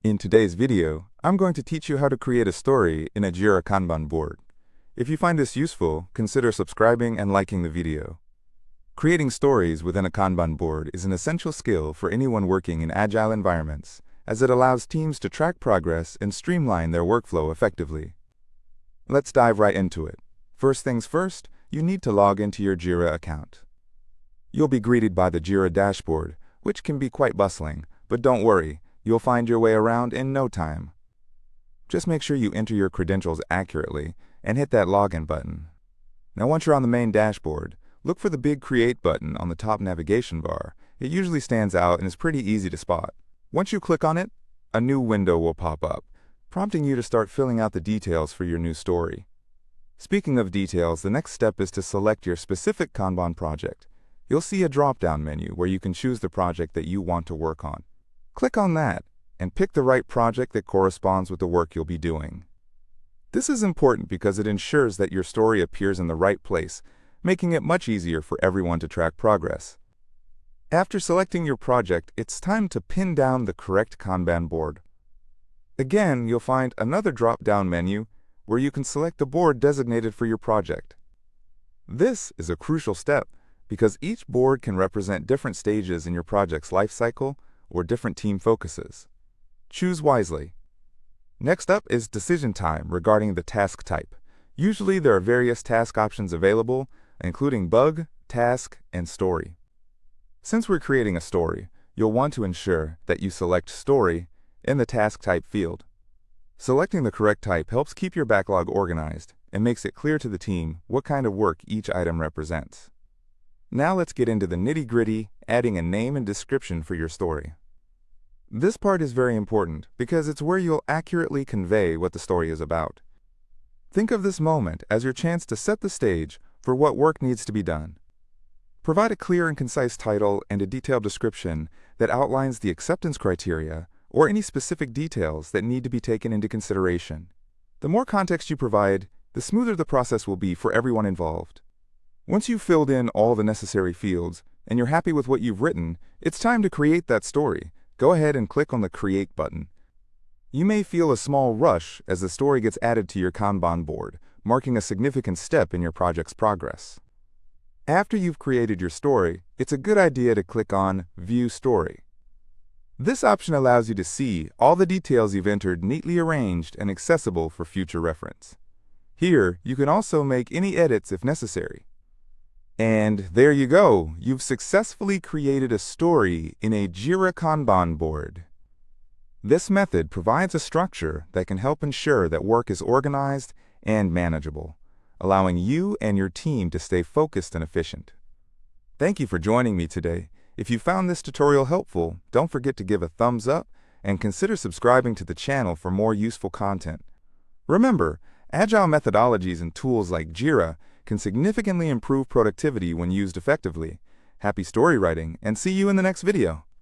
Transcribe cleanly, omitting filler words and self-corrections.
In today's video, I'm going to teach you how to create a story in a Jira Kanban board. If you find this useful, consider subscribing and liking the video. Creating stories within a Kanban board is an essential skill for anyone working in agile environments, as it allows teams to track progress and streamline their workflow effectively. Let's dive right into it. First things first, you need to log into your Jira account. You'll be greeted by the Jira dashboard, which can be quite bustling, but don't worry, you'll find your way around in no time. Just make sure you enter your credentials accurately and hit that login button. Now once you're on the main dashboard, look for the big Create button on the top navigation bar. It usually stands out and is pretty easy to spot. Once you click on it, a new window will pop up, prompting you to start filling out the details for your new story. Speaking of details, the next step is to select your specific Kanban project. You'll see a drop-down menu where you can choose the project that you want to work on. Click on that and pick the right project that corresponds with the work you'll be doing. This is important because it ensures that your story appears in the right place, making it much easier for everyone to track progress. After selecting your project, it's time to pin down the correct Kanban board. Again, you'll find another drop-down menu where you can select the board designated for your project. This is a crucial step because each board can represent different stages in your project's life cycle or different team focuses. Choose wisely. Next up is decision time regarding the task type. Usually there are various task options available, including bug, task, and story. Since we're creating a story, you'll want to ensure that you select story in the task type field. Selecting the correct type helps keep your backlog organized and makes it clear to the team what kind of work each item represents. Now let's get into the nitty-gritty, adding a name and description for your story. This part is very important because it's where you'll accurately convey what the story is about. Think of this moment as your chance to set the stage for what work needs to be done. Provide a clear and concise title and a detailed description that outlines the acceptance criteria or any specific details that need to be taken into consideration. The more context you provide, the smoother the process will be for everyone involved. Once you've filled in all the necessary fields and you're happy with what you've written, it's time to create that story. Go ahead and click on the Create button. You may feel a small rush as the story gets added to your Kanban board, marking a significant step in your project's progress. After you've created your story, it's a good idea to click on View Story. This option allows you to see all the details you've entered neatly arranged and accessible for future reference. Here, you can also make any edits if necessary. And there you go, you've successfully created a story in a Jira Kanban board. This method provides a structure that can help ensure that work is organized and manageable, allowing you and your team to stay focused and efficient. Thank you for joining me today. If you found this tutorial helpful, don't forget to give a thumbs up and consider subscribing to the channel for more useful content. Remember, agile methodologies and tools like Jira can significantly improve productivity when used effectively. Happy story writing, and see you in the next video.